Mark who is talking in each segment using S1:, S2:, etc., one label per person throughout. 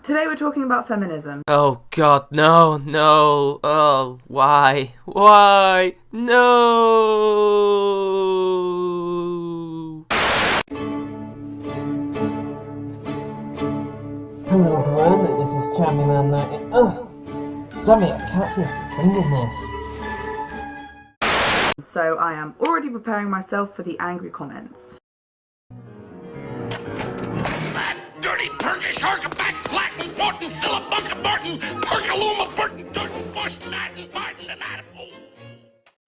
S1: Today we're talking about feminism.
S2: Oh god, no, no, oh, why, no!
S3: Hello everyone, this is Champion Man. Ugh! Damn it, I can't see a thing in this.
S1: So I am already preparing myself for the angry comments.
S4: That dirty Turkish harkaback flatten Fortin Philip Martin Perkaluma Burton Durton Boston Martin Martin and Adam.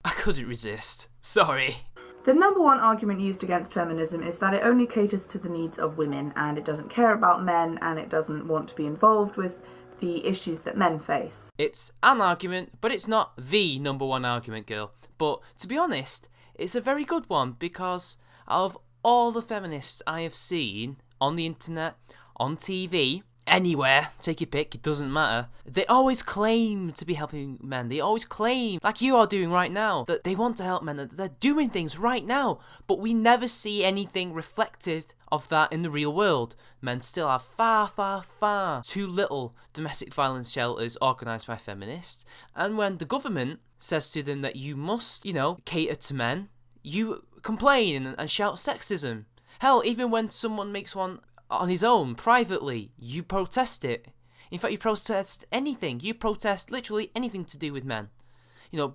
S2: I couldn't resist. Sorry.
S1: The number one argument used against feminism is that it only caters to the needs of women and it doesn't care about men and it doesn't want to be involved with the issues that men face.
S2: It's an argument, but it's not the number one argument, girl. But to be honest, it's a very good one because out of all the feminists I have seen on the internet, on TV, anywhere, take your pick, it doesn't matter, they always claim to be helping men. They always claim, like you are doing right now, that they want to help men, that they're doing things right now, but we never see anything reflective of that in the real world. Men still have far too little domestic violence shelters organised by feminists, and when the government says to them that you must, cater to men, you complain and shout sexism. Hell, even when someone makes one on his own, privately, you protest it. In fact, you protest anything. You protest literally anything to do with men.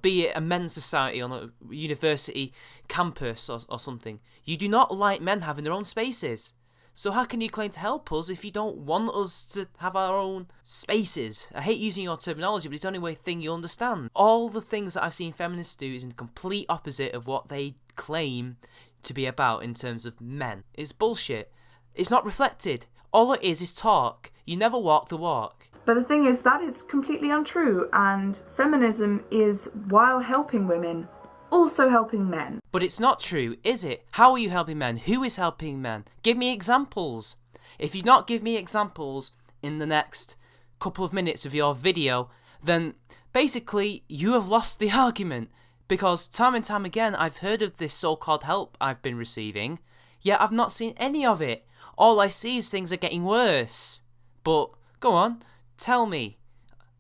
S2: Be it a men's society on a university campus or something. You do not like men having their own spaces. So how can you claim to help us if you don't want us to have our own spaces? I hate using your terminology, but it's the only thing you'll understand. All the things that I've seen feminists do is in complete opposite of what they claim to be about in terms of men. It's bullshit. It's not reflected. All it is talk. You never walk the walk.
S1: But the thing is, that is completely untrue, and feminism is, while helping women, also helping men.
S2: But it's not true, is it? How are you helping men? Who is helping men? Give me examples. If you not give me examples in the next couple of minutes of your video, then basically you have lost the argument. Because time and time again, I've heard of this so-called help I've been receiving, yet I've not seen any of it. All I see is things are getting worse. But, go on, tell me.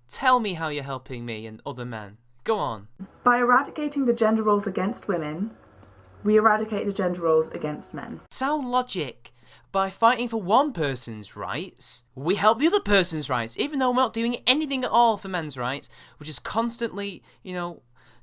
S2: Tell me how you're helping me and other men. Go on.
S1: By eradicating the gender roles against women, we eradicate the gender roles against men.
S2: Sound logic. By fighting for one person's rights, we help the other person's rights, even though we're not doing anything at all for men's rights. We're just constantly,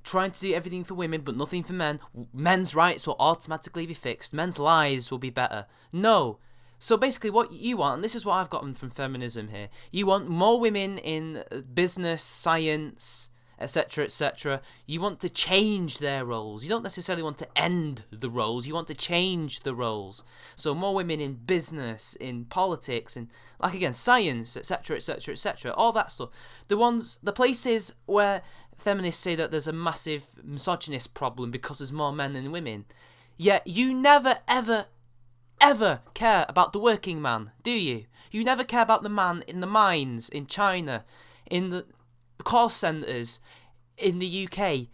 S2: trying to do everything for women but nothing for men. Men's rights will automatically be fixed. Men's lives will be better. No. So basically what you want, and this is what I've gotten from feminism here, you want more women in business, science, etc, etc. You want to change their roles. You don't necessarily want to end the roles, you want to change the roles. So more women in business, in politics, in, like again, science, etc, etc, etc, all that stuff. The places where feminists say that there's a massive misogynist problem because there's more men than women, yet you never ever care about the working man, do you? You never care about the man in the mines in China, in the call centres in the UK,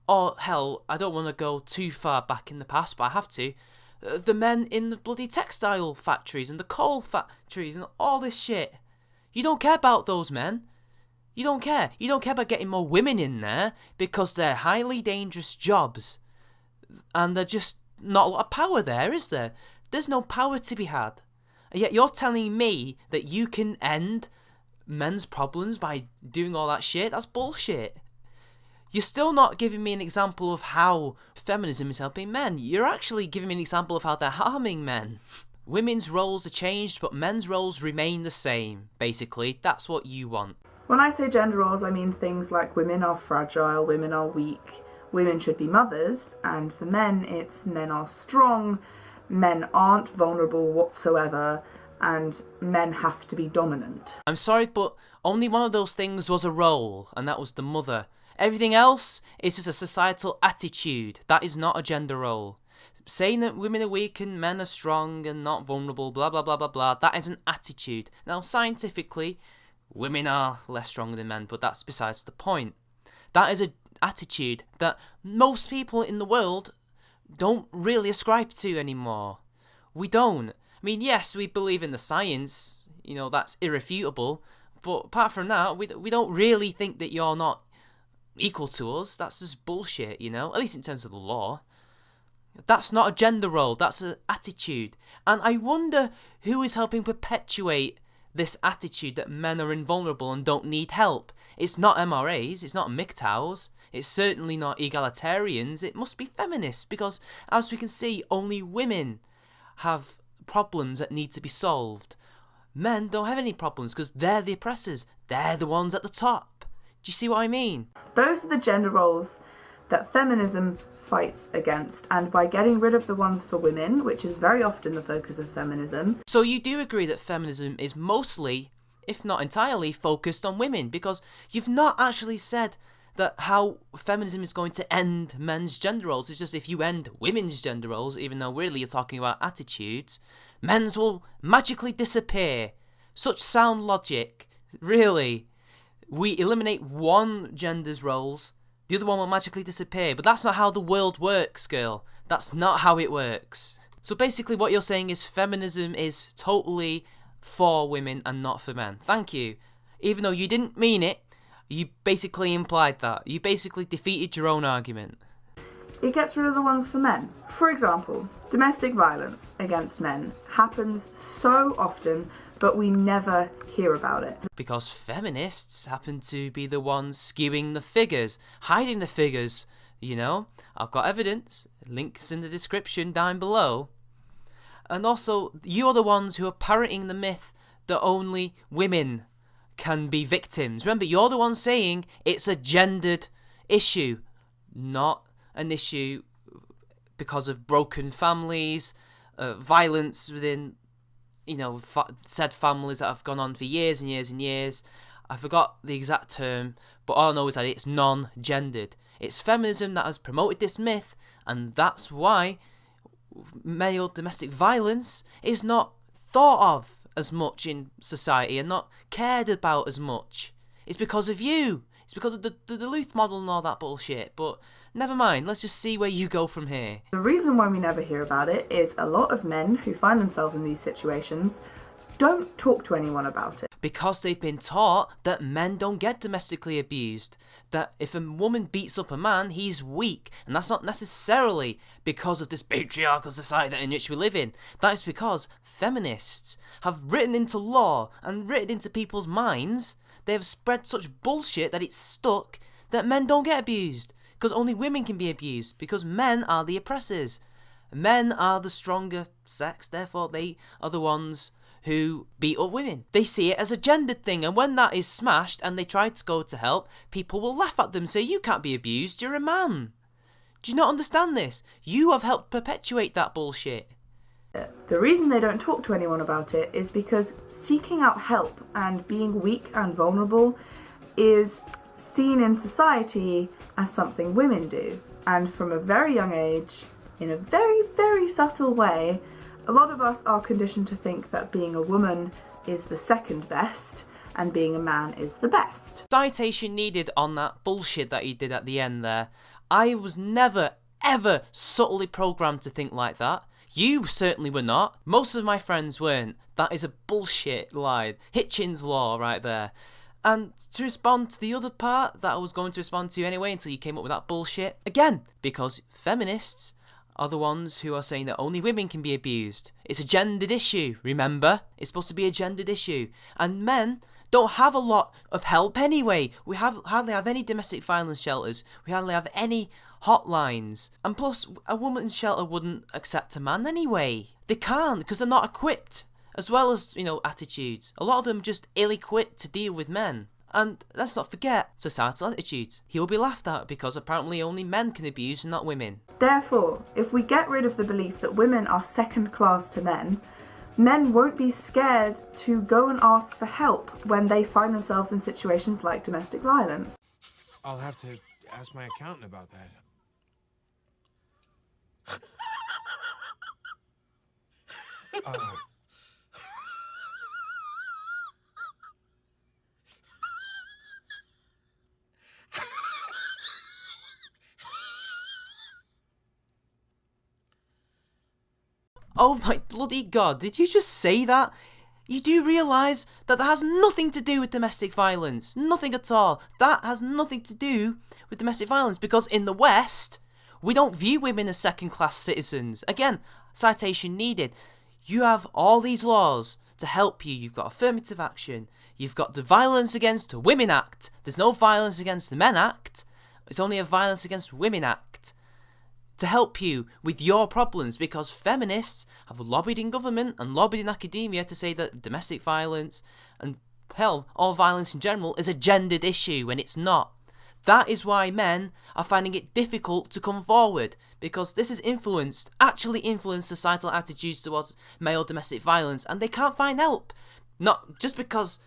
S2: or hell, I don't want to go too far back in the past, but I have to, the men in the bloody textile factories and the coal factories and all this shit. You don't care about those men. You don't care. You don't care about getting more women in there because they're highly dangerous jobs and they're just not a lot of power there, is there? There's no power to be had. And yet you're telling me that you can end men's problems by doing all that shit? That's bullshit. You're still not giving me an example of how feminism is helping men. You're actually giving me an example of how they're harming men. Women's roles are changed, but men's roles remain the same. Basically, that's what you want.
S1: When I say gender roles, I mean things like women are fragile, women are weak, women should be mothers, and for men, it's men are strong, men aren't vulnerable whatsoever, and men have to be dominant.
S2: I'm sorry, but only one of those things was a role, and that was the mother. Everything else is just a societal attitude. That is not a gender role. Saying that women are weak and men are strong and not vulnerable, blah, blah, blah, blah, blah, that is an attitude. Now, scientifically, women are less strong than men, but that's besides the point. That is an attitude that most people in the world don't really ascribe to anymore. We don't. I mean, yes, we believe in the science, that's irrefutable. But apart from that, we don't really think that you're not equal to us. That's just bullshit, at least in terms of the law. That's not a gender role, that's an attitude. And I wonder who is helping perpetuate this attitude that men are invulnerable and don't need help. It's not MRAs, it's not MGTOWs, it's certainly not egalitarians, it must be feminists, because as we can see, only women have problems that need to be solved. Men don't have any problems because they're the oppressors, they're the ones at the top. Do you see what I mean?
S1: Those are the gender roles that feminism fights against, and by getting rid of the ones for women, which is very often the focus of feminism.
S2: So you do agree that feminism is mostly, if not entirely, focused on women, because you've not actually said that how feminism is going to end men's gender roles. It's just if you end women's gender roles, even though really you're talking about attitudes, men's will magically disappear. Such sound logic. Really. We eliminate one gender's roles, the other one will magically disappear. But that's not how the world works, girl. That's not how it works. So basically what you're saying is feminism is totally for women and not for men. Thank you. Even though you didn't mean it, you basically implied that. You basically defeated your own argument.
S1: It gets rid of the ones for men. For example, domestic violence against men happens so often, but we never hear about it.
S2: Because feminists happen to be the ones skewing the figures, hiding the figures, I've got evidence, links in the description down below. And also, you're the ones who are parroting the myth that only women can be victims. Remember, you're the one saying it's a gendered issue, not an issue because of broken families, violence within, said families that have gone on for years and years and years. I forgot the exact term, but all I know is that it's non-gendered. It's feminism that has promoted this myth, and that's why male domestic violence is not thought of as much in society and not cared about as much. It's because of you. It's because of the Duluth model and all that bullshit. But never mind, let's just see where you go from here.
S1: The reason why we never hear about it is a lot of men who find themselves in these situations don't talk to anyone about it.
S2: Because they've been taught that men don't get domestically abused. That if a woman beats up a man, he's weak. And that's not necessarily because of this patriarchal society in which we live in. That is because feminists have written into law and written into people's minds, they have spread such bullshit that it's stuck, that men don't get abused. Because only women can be abused. Because men are the oppressors. Men are the stronger sex, therefore they are the ones who beat up women. They see it as a gendered thing, and when that is smashed and they try to go to help, people will laugh at them and say, you can't be abused, you're a man. Do you not understand this? You have helped perpetuate that bullshit.
S1: The reason they don't talk to anyone about it is because seeking out help and being weak and vulnerable is seen in society as something women do. And from a very young age, in a very, very subtle way, a lot of us are conditioned to think that being a woman is the second best and being a man is the best.
S2: Citation needed on that bullshit that he did at the end there. I was never, ever subtly programmed to think like that. You certainly were not. Most of my friends weren't. That is a bullshit lie. Hitchens' law right there. And to respond to the other part that I was going to respond to anyway until you came up with that bullshit, again, because feminists are the ones who are saying that only women can be abused. It's a gendered issue, remember? It's supposed to be a gendered issue. And men don't have a lot of help anyway. We hardly have any domestic violence shelters. We hardly have any hotlines. And plus, a woman's shelter wouldn't accept a man anyway. They can't, because they're not equipped. As well as, attitudes. A lot of them just ill-equipped to deal with men. And let's not forget societal attitudes. He will be laughed at because apparently only men can abuse and not women.
S1: Therefore, if we get rid of the belief that women are second class to men, men won't be scared to go and ask for help when they find themselves in situations like domestic violence.
S5: I'll have to ask my accountant about that.
S2: Oh my bloody god, did you just say that? you do realise that has nothing to do with domestic violence. Nothing at all. That has nothing to do with domestic violence, because in the West, we don't view women as second-class citizens. Again, citation needed. You have all these laws to help you. You've got affirmative action. You've got the Violence Against Women Act. There's no Violence Against the Men Act. It's only a Violence Against Women Act to help you with your problems, because feminists have lobbied in government and lobbied in academia to say that domestic violence and, hell, all violence in general is a gendered issue, when it's not. That is why men are finding it difficult to come forward, because this has actually influenced societal attitudes towards male domestic violence, and they can't find help. Not just because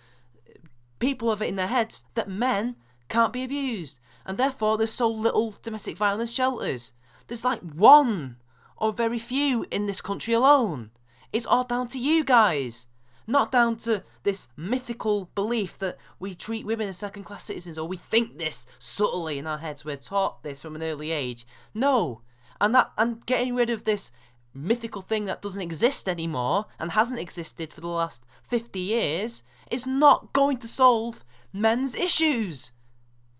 S2: people have it in their heads that men can't be abused, and therefore there's so little domestic violence shelters. There's like one or very few in this country alone. It's all down to you guys. Not down to this mythical belief that we treat women as second-class citizens, or we think this subtly in our heads. We're taught this from an early age. No. And getting rid of this mythical thing that doesn't exist anymore and hasn't existed for the last 50 years is not going to solve men's issues.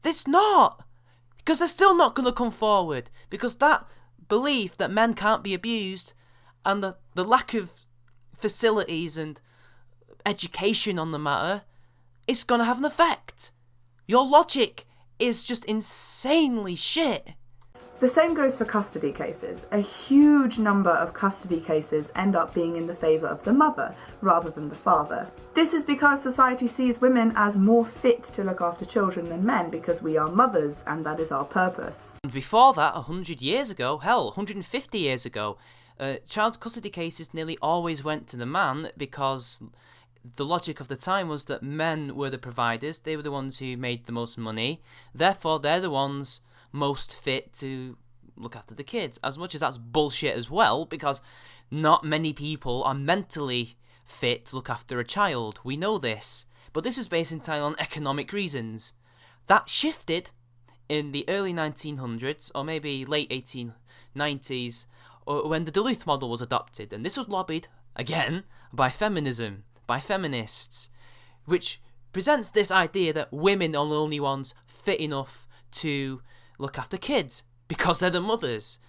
S2: It's not. Because they're still not going to come forward. Because that belief that men can't be abused and the lack of facilities and education on the matter is going to have an effect. Your logic is just insanely shit.
S1: The same goes for custody cases. A huge number of custody cases end up being in the favour of the mother rather than the father. This is because society sees women as more fit to look after children than men, because we are mothers and that is our purpose.
S2: And before that, 100 years ago, hell, 150 years ago, child custody cases nearly always went to the man, because the logic of the time was that men were the providers, they were the ones who made the most money, therefore they're the ones most fit to look after the kids. As much as that's bullshit as well, because not many people are mentally fit to look after a child. We know this. But this is based entirely on economic reasons. That shifted in the early 1900s, or maybe late 1890s, when the Duluth model was adopted. And this was lobbied, again, by feminism, by feminists, which presents this idea that women are the only ones fit enough to look after kids because they're the mothers,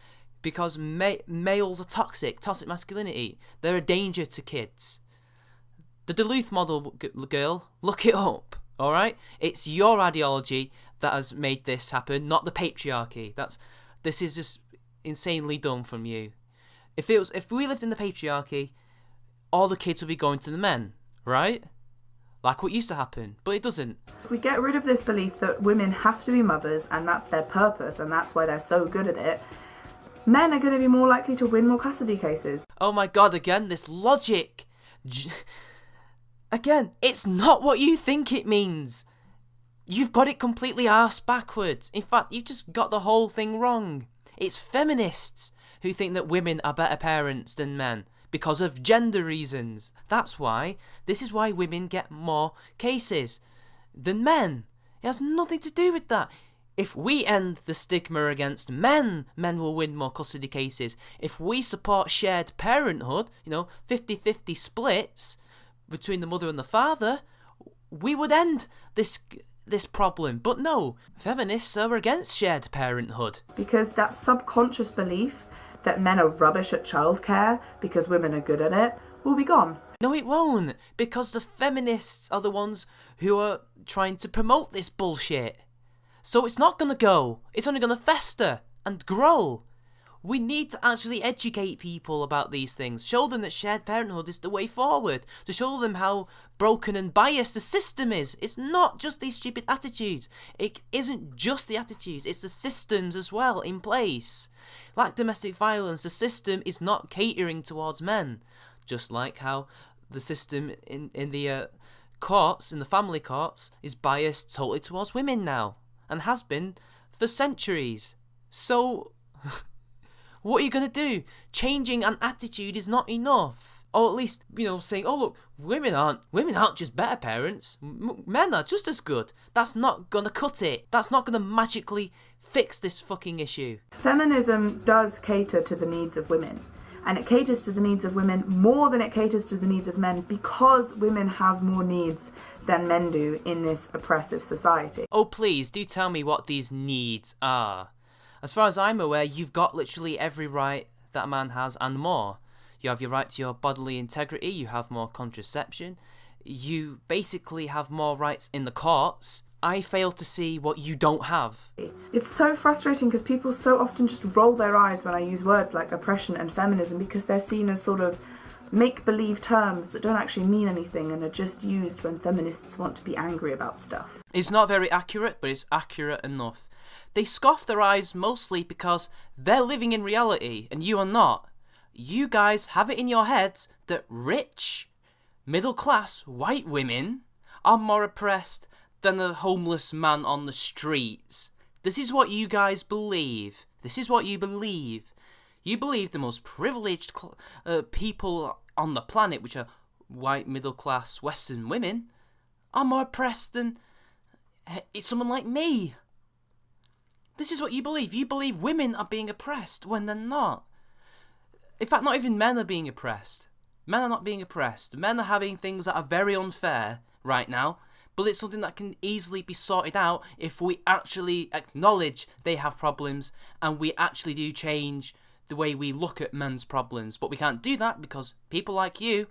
S2: because males are toxic masculinity, they're a danger to kids. The Duluth model, girl, look it up, alright? It's your ideology that has made this happen, not the patriarchy. This is just insanely dumb from you. If we lived in the patriarchy, all the kids would be going to the men, right? Like what used to happen, but it doesn't.
S1: If we get rid of this belief that women have to be mothers and that's their purpose and that's why they're so good at it, men are going to be more likely to win more custody cases.
S2: Oh my god, again, this logic. Again, it's not what you think it means. You've got it completely arse backwards. In fact, you've just got the whole thing wrong. It's feminists who think that women are better parents than men, because of gender reasons. That's why. This is why women get more cases than men. It has nothing to do with that. If we end the stigma against men, men will win more custody cases. If we support shared parenthood, 50-50 splits between the mother and the father, we would end this problem. But no, feminists are against shared parenthood.
S1: Because that subconscious belief that men are rubbish at childcare because women are good at it will be gone.
S2: No, it won't, because the feminists are the ones who are trying to promote this bullshit. So it's not going to go. It's only going to fester and grow. We need to actually educate people about these things, show them that shared parenthood is the way forward, to show them how broken and biased the system is. It's not just these stupid attitudes. It isn't just the attitudes, it's the systems as well in place. Like domestic violence, the system is not catering towards men. Just like how the system in the courts, in the family courts, is biased totally towards women now. And has been for centuries. So, what are you going to do? Changing an attitude is not enough. Or at least, saying, oh look, women aren't just better parents. Men are just as good. That's not going to cut it. That's not going to magically fix this fucking issue.
S1: Feminism does cater to the needs of women. and it caters to the needs of women more than it caters to the needs of men, because women have more needs than men do in this oppressive society.
S2: Oh, please, do tell me what these needs are. As far as I'm aware, you've got literally every right that a man has and more. You have your right to your bodily integrity, you have more contraception, you basically have more rights in the courts. I fail to see what you don't have.
S1: It's so frustrating because people so often just roll their eyes when I use words like oppression and feminism, because they're seen as sort of make-believe terms that don't actually mean anything and are just used when feminists want to be angry about stuff.
S2: It's not very accurate, but it's accurate enough. They scoff their eyes mostly because they're living in reality and you are not. You guys have it in your heads that rich, middle-class white women are more oppressed than a homeless man on the streets. This is what you guys believe. This is what you believe. You believe the most privileged people on the planet, which are white, middle-class, Western women, are more oppressed than someone like me. This is what you believe. You believe women are being oppressed when they're not. In fact, not even men are being oppressed. Men are not being oppressed. Men are having things that are very unfair right now, but it's something that can easily be sorted out if we actually acknowledge they have problems and we actually do change the way we look at men's problems. But we can't do that because people like you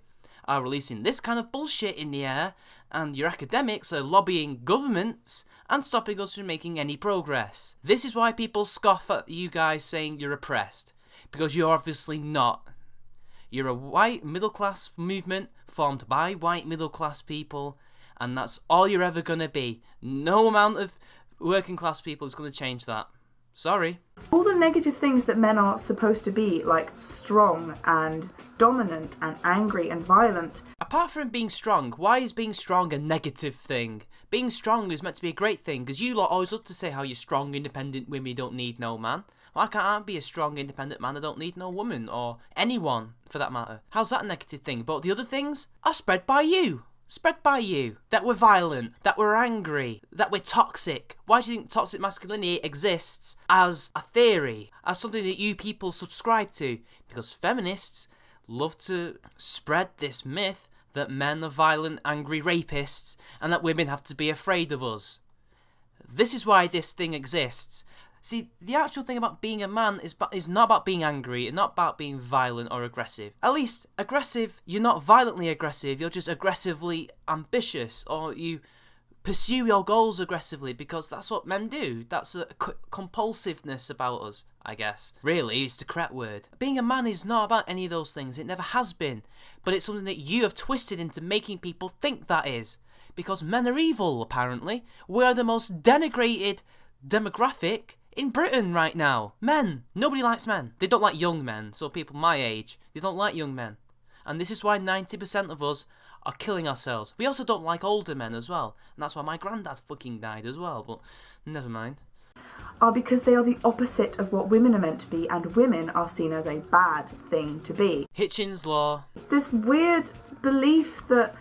S2: are releasing this kind of bullshit in the air, and your academics are lobbying governments and stopping us from making any progress. This is why people scoff at you guys saying you're oppressed, because you're obviously not. You're a white middle-class movement formed by white middle-class people, and that's all you're ever going to be. No amount of working-class people is going to change that. Sorry.
S1: All the negative things that men are supposed to be, like strong and dominant and angry and violent.
S2: Apart from being strong, why is being strong a negative thing? Being strong is meant to be a great thing, because you lot always love to say how you're strong, independent women, you don't need no man. Why can't I be a strong, independent man? I don't need no woman, or anyone, for that matter. How's that a negative thing? But the other things are spread by you. Spread by you. That we're violent, that we're angry, that we're toxic. Why do you think toxic masculinity exists as a theory, as something that you people subscribe to? Because feminists love to spread this myth that men are violent, angry rapists, and that women have to be afraid of us. This is why this thing exists. See, the actual thing about being a man is not about being angry and not about being violent or aggressive. At least, aggressive, you're not violently aggressive, you're just aggressively ambitious, or you pursue your goals aggressively, because that's what men do. That's a compulsiveness about us, I guess. Really, it's the correct word. Being a man is not about any of those things, it never has been, but it's something that you have twisted into making people think that is. Because men are evil, apparently. We are the most denigrated demographic in Britain right now. Men. Nobody likes men. They don't like young men. So people my age, they don't like young men. And this is why 90% of us are killing ourselves. We also don't like older men as well. And that's why my granddad fucking died as well. But never mind.
S1: Are because they are the opposite of what women are meant to be, and women are seen as a bad thing to be.
S2: Hitchens' Law.
S1: This weird belief that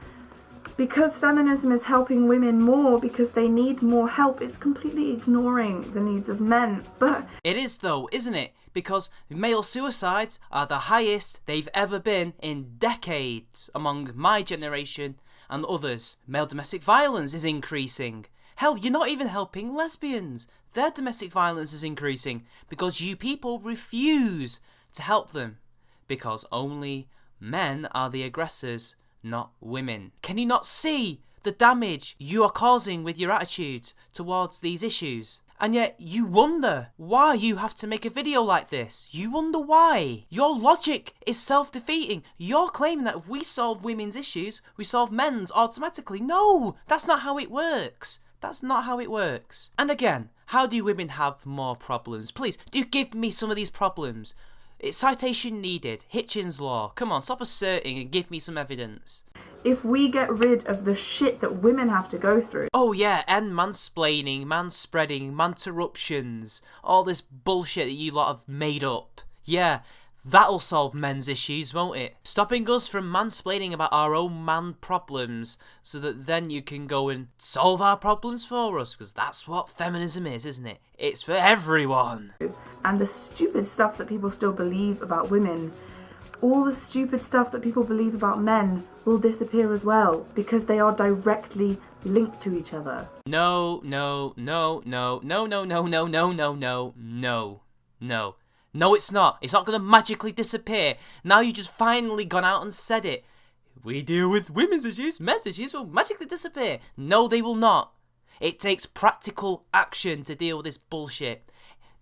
S1: because feminism is helping women more because they need more help, it's completely ignoring the needs of men. But
S2: it is though, isn't it? Because male suicides are the highest they've ever been in decades among my generation and others. Male domestic violence is increasing. Hell, you're not even helping lesbians. Their domestic violence is increasing because you people refuse to help them. Because only men are the aggressors, not women. Can you not see the damage you are causing with your attitudes towards these issues? And yet you wonder why you have to make a video like this. You wonder why. Your logic is self-defeating. You're claiming that if we solve women's issues, we solve men's automatically. No, that's not how it works. That's not how it works. And again, how do women have more problems? Please, do give me some of these problems. It's citation needed. Hitchens' Law. Come on, stop asserting and give me some evidence.
S1: if we get rid of the shit that women have to go through.
S2: Oh yeah, and mansplaining, manspreading, manterruptions, all this bullshit that you lot have made up. Yeah, that'll solve men's issues, won't it? Stopping us from mansplaining about our own man problems, so that then you can go and solve our problems for us, because that's what feminism is, isn't it? It's for everyone.
S1: And the stupid stuff that people still believe about women all the stupid stuff that people believe about men will disappear as well, because they are directly linked to each other.
S2: No, no, no, no, no, no, no, no, no, no, no, no, no. No, it's not. It's not going to magically disappear. Now you just finally gone out and said it. If we deal with women's issues, men's issues will magically disappear. No, they will not. It takes practical action to deal with this bullshit.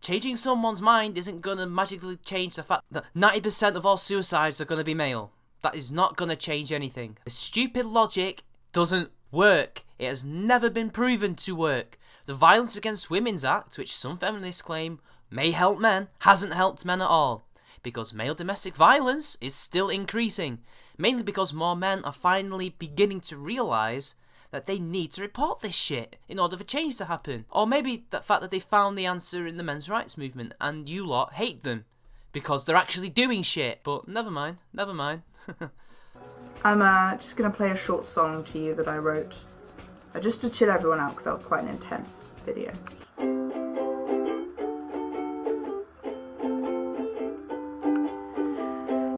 S2: Changing someone's mind isn't going to magically change the fact that 90% of all suicides are going to be male. That is not going to change anything. The stupid logic doesn't work. It has never been proven to work. The Violence Against Women's Act, which some feminists claim may help men, hasn't helped men at all. Because male domestic violence is still increasing. Mainly because more men are finally beginning to realise that they need to report this shit in order for change to happen. Or maybe the fact that they found the answer in the men's rights movement and you lot hate them because they're actually doing shit. But never mind, never mind.
S1: I'm just going to play a short song to you that I wrote, just to chill everyone out because that was quite an intense video.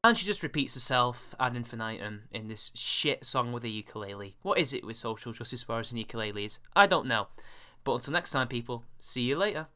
S2: And she just repeats herself ad infinitum in this shit song with a ukulele. What is it with social justice warriors and ukuleles? I don't know. But until next time, people, see you later.